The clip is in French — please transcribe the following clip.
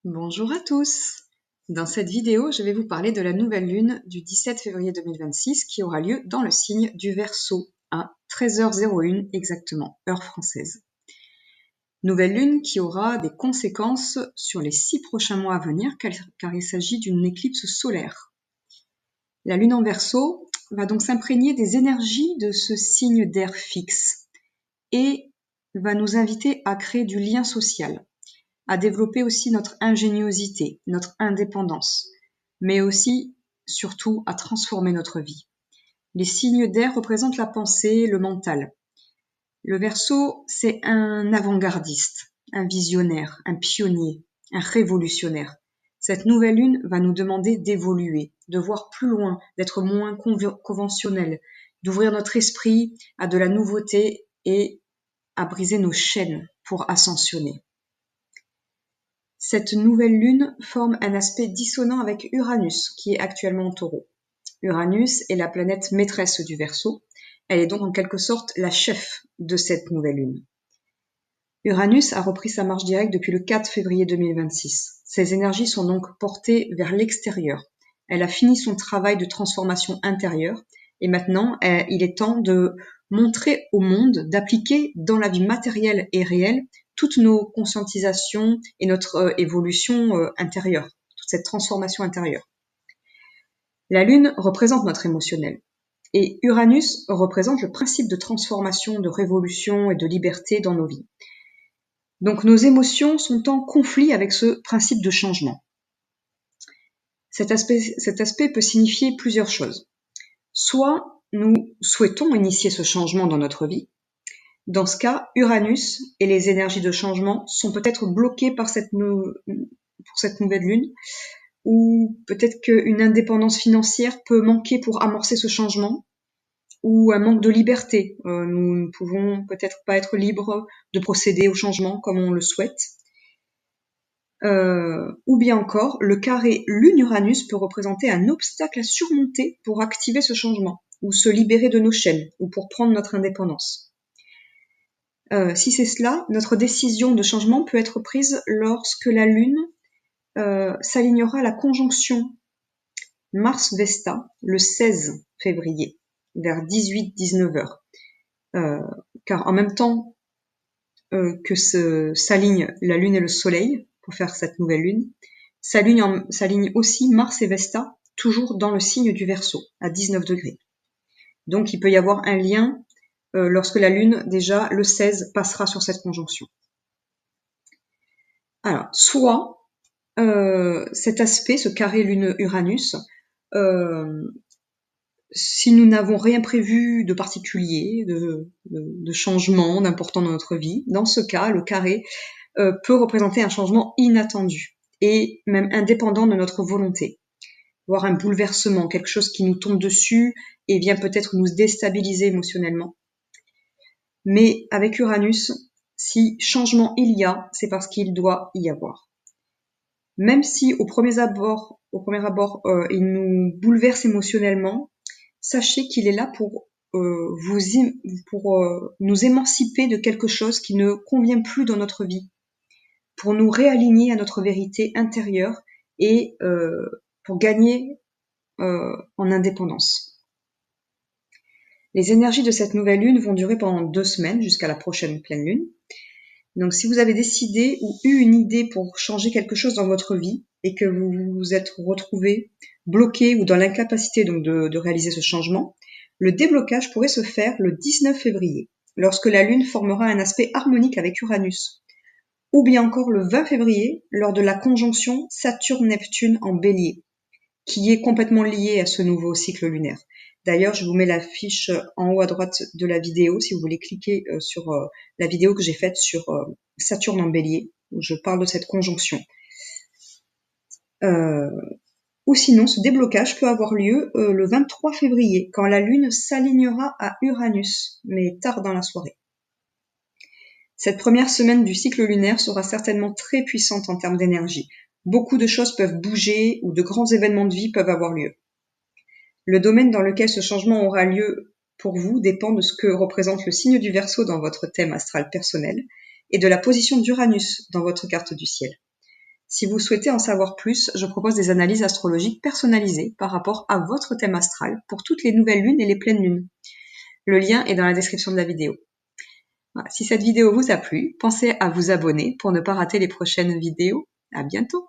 Bonjour à tous! Dans cette vidéo, je vais vous parler de la nouvelle lune du 17 février 2026 qui aura lieu dans le signe du Verseau à 13h01 exactement, heure française. Nouvelle lune qui aura des conséquences sur les 6 prochains mois à venir car il s'agit d'une éclipse solaire. La lune en Verseau va donc s'imprégner des énergies de ce signe d'air fixe et va nous inviter à créer du lien social, à développer aussi notre ingéniosité, notre indépendance, mais aussi, surtout, à transformer notre vie. Les signes d'air représentent la pensée, le mental. Le Verseau, c'est un avant-gardiste, un visionnaire, un pionnier, un révolutionnaire. Cette nouvelle lune va nous demander d'évoluer, de voir plus loin, d'être moins conventionnel, d'ouvrir notre esprit à de la nouveauté et à briser nos chaînes pour ascensionner. Cette nouvelle lune forme un aspect dissonant avec Uranus, qui est actuellement en Taureau. Uranus est la planète maîtresse du Verseau. Elle est donc en quelque sorte la chef de cette nouvelle lune. Uranus a repris sa marche directe depuis le 4 février 2026. Ses énergies sont donc portées vers l'extérieur. Elle a fini son travail de transformation intérieure et maintenant, il est temps de montrer au monde, d'appliquer dans la vie matérielle et réelle toutes nos conscientisations et notre évolution intérieure, toute cette transformation intérieure. La Lune représente notre émotionnel et Uranus représente le principe de transformation, de révolution et de liberté dans nos vies. Donc nos émotions sont en conflit avec ce principe de changement. Cet aspect peut signifier plusieurs choses. Soit nous souhaitons initier ce changement dans notre vie. Dans ce cas, Uranus et les énergies de changement sont peut-être bloquées par cette nouvelle lune, ou peut-être qu'une indépendance financière peut manquer pour amorcer ce changement, ou un manque de liberté. Nous ne pouvons peut-être pas être libres de procéder au changement comme on le souhaite. Ou bien encore, le carré Lune-Uranus peut représenter un obstacle à surmonter pour activer ce changement, ou se libérer de nos chaînes, ou pour prendre notre indépendance. Si c'est cela, notre décision de changement peut être prise lorsque la Lune s'alignera à la conjonction Mars-Vesta le 16 février, vers 18-19 heures. Car en même temps que s'alignent la Lune et le Soleil, pour faire cette nouvelle lune, s'aligne aussi Mars et Vesta, toujours dans le signe du Verseau, à 19 degrés. Donc il peut y avoir un lien lorsque la Lune, déjà, le 16, passera sur cette conjonction. Alors, soit cet aspect, ce carré Lune-Uranus, si nous n'avons rien prévu de particulier, de changement, d'important dans notre vie, dans ce cas, le carré peut représenter un changement inattendu et même indépendant de notre volonté, voire un bouleversement, quelque chose qui nous tombe dessus et vient peut-être nous déstabiliser émotionnellement. Mais avec Uranus, si changement il y a, c'est parce qu'il doit y avoir. Même si au premier abord, il nous bouleverse émotionnellement, sachez qu'il est là pour nous émanciper de quelque chose qui ne convient plus dans notre vie, pour nous réaligner à notre vérité intérieure et pour gagner en indépendance. Les énergies de cette nouvelle lune vont durer pendant 2 semaines jusqu'à la prochaine pleine lune. Donc si vous avez décidé ou eu une idée pour changer quelque chose dans votre vie et que vous vous êtes retrouvé bloqué ou dans l'incapacité donc de réaliser ce changement, le déblocage pourrait se faire le 19 février, lorsque la lune formera un aspect harmonique avec Uranus, ou bien encore le 20 février, lors de la conjonction Saturne-Neptune en Bélier, qui est complètement liée à ce nouveau cycle lunaire. D'ailleurs, je vous mets la fiche en haut à droite de la vidéo, si vous voulez cliquer sur la vidéo que j'ai faite sur Saturne en Bélier, où je parle de cette conjonction. Ou sinon, ce déblocage peut avoir lieu le 23 février, quand la Lune s'alignera à Uranus, mais tard dans la soirée. Cette première semaine du cycle lunaire sera certainement très puissante en termes d'énergie. Beaucoup de choses peuvent bouger ou de grands événements de vie peuvent avoir lieu. Le domaine dans lequel ce changement aura lieu pour vous dépend de ce que représente le signe du Verseau dans votre thème astral personnel et de la position d'Uranus dans votre carte du ciel. Si vous souhaitez en savoir plus, je propose des analyses astrologiques personnalisées par rapport à votre thème astral pour toutes les nouvelles lunes et les pleines lunes. Le lien est dans la description de la vidéo. Voilà. Si cette vidéo vous a plu, pensez à vous abonner pour ne pas rater les prochaines vidéos. À bientôt!